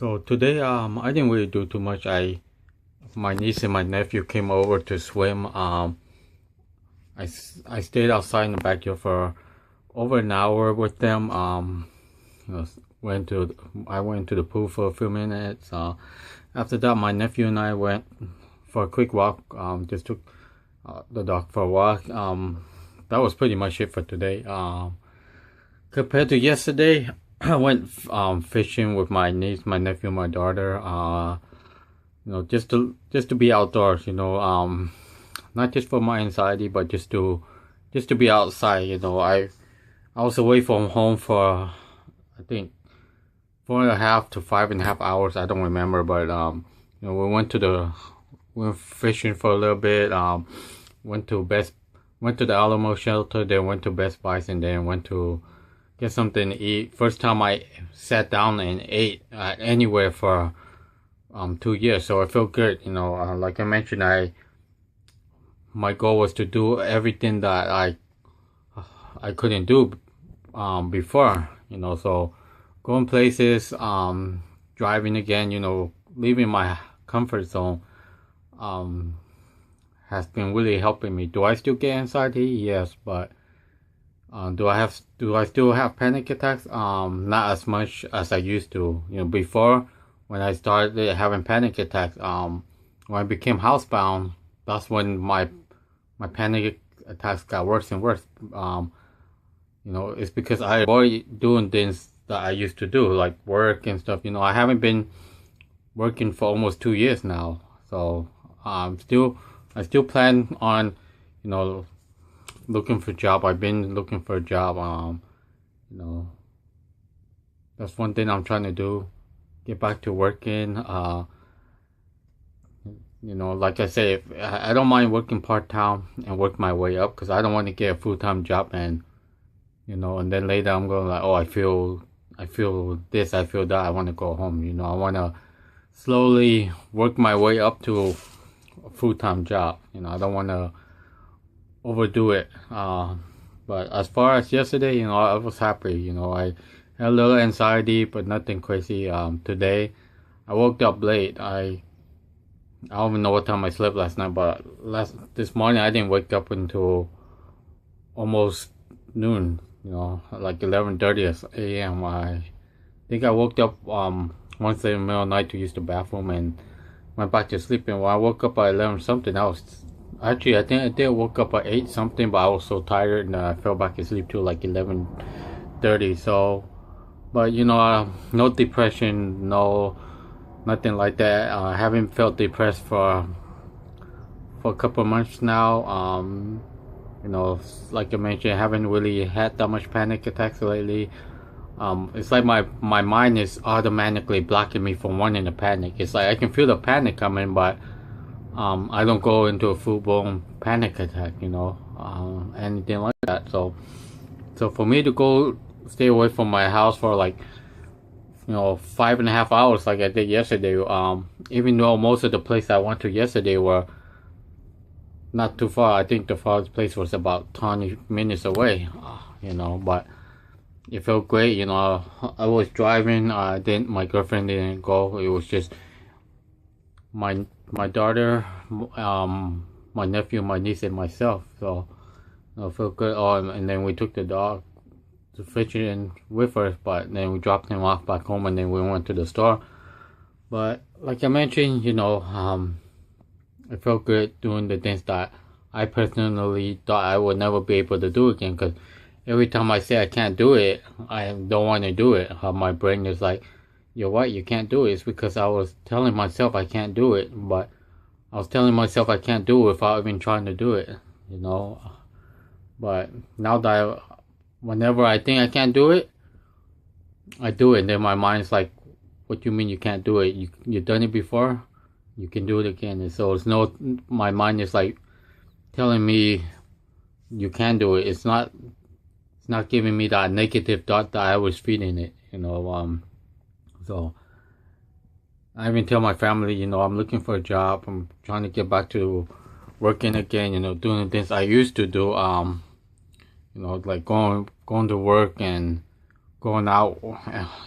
So today, I didn't really do too much. My niece and my nephew came over to swim. I stayed outside in the backyard for over an hour with them. You know, I went to the pool for a few minutes. After that, my nephew and I went for a quick walk. Just took the dog for a walk. That was pretty much it for today. Compared to yesterday, I went fishing with my niece, my nephew, my daughter. Just to be outdoors. Not just for my anxiety, but just to be outside. I was away from home for I think 4.5 to 5.5 hours. I don't remember, but we went fishing for a little bit. Went to the Alamo shelter, then went to Best Buy, and then went to get something to eat. First time I sat down and ate anywhere for 2 years, so I feel good. Like I mentioned, my goal was to do everything that I couldn't do before. So going places, driving again. Leaving my comfort zone has been really helping me. Do I still get anxiety? Yes, but do I still have panic attacks? Not as much as I used to. Before, when I started having panic attacks, when I became housebound, that's when my panic attacks got worse and worse. It's because I avoid doing things that I used to do, like work and stuff. I haven't been working for almost 2 years now, so I still plan on, looking for a job. I've been looking for a job. That's one thing I'm trying to do. Get back to working. Like I say, I don't mind working part-time and work my way up, because I don't want to get a full-time job and then later I'm going like, oh, I feel this, I feel that, I want to go home. I want to slowly work my way up to a full-time job. I don't want to overdo it. But as far as yesterday, I was happy. I had a little anxiety, but nothing crazy. Today, I woke up late. I don't even know what time I slept last night, but this morning I didn't wake up until almost noon. Like 11:30 a.m. I think I woke up once in the middle of the night to use the bathroom and went back to sleep. And when I woke up at 11 something, I think I did woke up at 8 something, but I was so tired and I fell back asleep till like 11:30. So, but no depression, nothing like that. I haven't felt depressed for a couple of months now. Like I mentioned, I haven't really had that much panic attacks lately. It's like my mind is automatically blocking me from wanting to panic. It's like I can feel the panic coming, but I don't go into a full-blown panic attack, anything like that. So for me to stay away from my house for like 5.5 hours like I did yesterday, even though most of the places I went to yesterday were not too far. I think the farthest place was about 20 minutes away, but it felt great. I was driving. My girlfriend didn't go. It was just my daughter, my nephew, my niece, and myself. So it felt good. And then we took the dog to fishing with us, but then we dropped him off back home, and then we went to the store. But like I mentioned, it felt good doing the things that I personally thought I would never be able to do again, because every time I say I can't do it, I don't want to do it. My brain is like, you're right, you can't do it. It's because I was telling myself I can't do it, but I was telling myself I can't do it without even trying to do it, But now that whenever I think I can't do it, I do it. And then my mind's like, what do you mean you can't do it? You've done it before? You can do it again. And so my mind is like telling me you can do it. It's not giving me that negative thought that I was feeding it, So I even tell my family, I'm looking for a job. I'm trying to get back to working again, doing the things I used to do, like going to work and going out,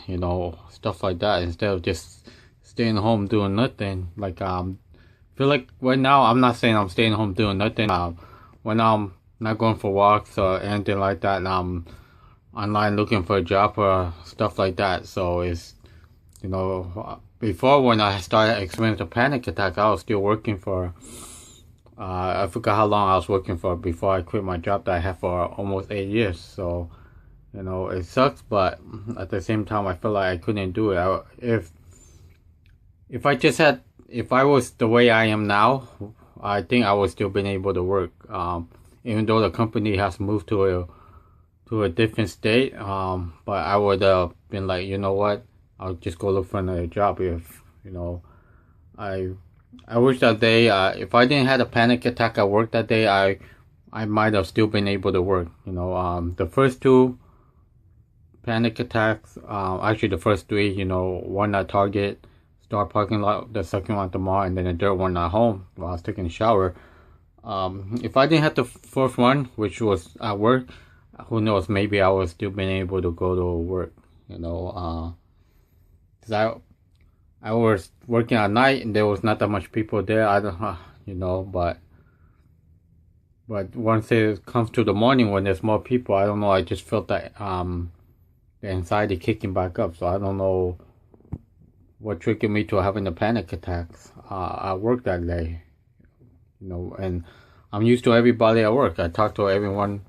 you know, stuff like that, instead of just staying home doing nothing. Like feel like right now, I'm not saying I'm staying home doing nothing. When I'm not going for walks or anything like that, and I'm online looking for a job or stuff like that. So it's, you know, before when I started experiencing a panic attack, I was still working for. I forgot how long I was working for before I quit my job that I had for almost 8 years. So, you know, it sucks, but at the same time, I feel like I couldn't do it. If I just had, if I was the way I am now, I think I would still been able to work. Even though the company has moved to a different state, but I would have been like, you know what, I'll just go look for another job. If you know, I I wish that day, if I didn't have a panic attack at work that day, I might have still been able to work. You know, the first two panic attacks, actually the first three, you know, one at Target, Star parking lot, the second one at the mall, and then the third one at home while I was taking a shower. If I didn't have the fourth one, which was at work, who knows? Maybe I would still been able to go to work. You know, cause I was working at night and there was not that much people there. I don't, you know, but once it comes to the morning when there's more people, I don't know. I just felt that the anxiety kicking back up. So I don't know what triggered me to having the panic attacks at work that day. You know, and I'm used to everybody at work. I talk to everyone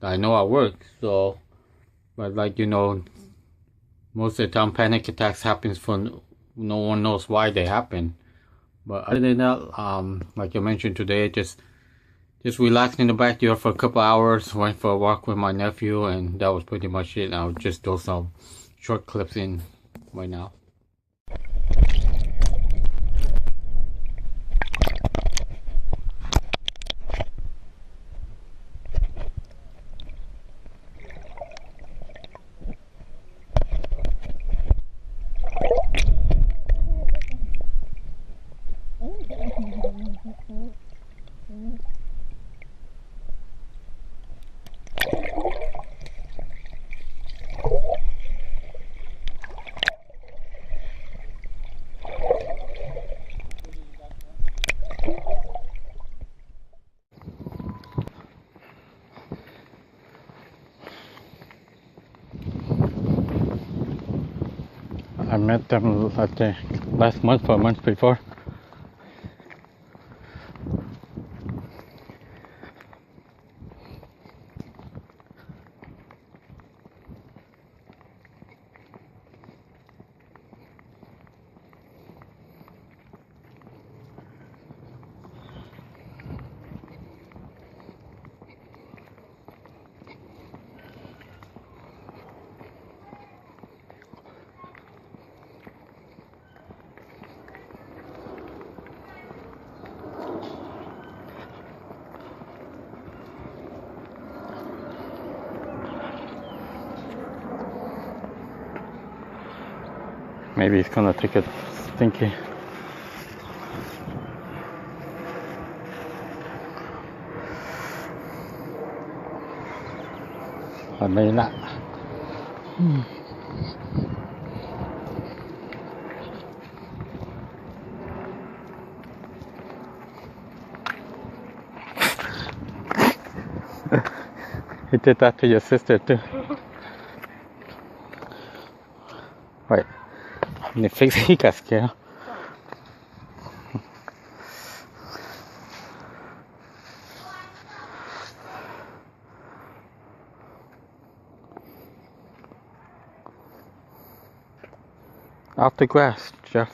that I know at work. So, but like, you know, most of the time panic attacks happens for no one knows why they happen. But other than that, like I mentioned today, just relaxed in the backyard for a couple hours, went for a walk with my nephew, and that was pretty much it. I'll just throw some short clips in right now. I met them like last month or a month before. Maybe it's gonna take a stinky. Or maybe not. He did that to your sister too. Wait, Netflix, he got scared. Off the grass, Jeff.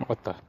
What the?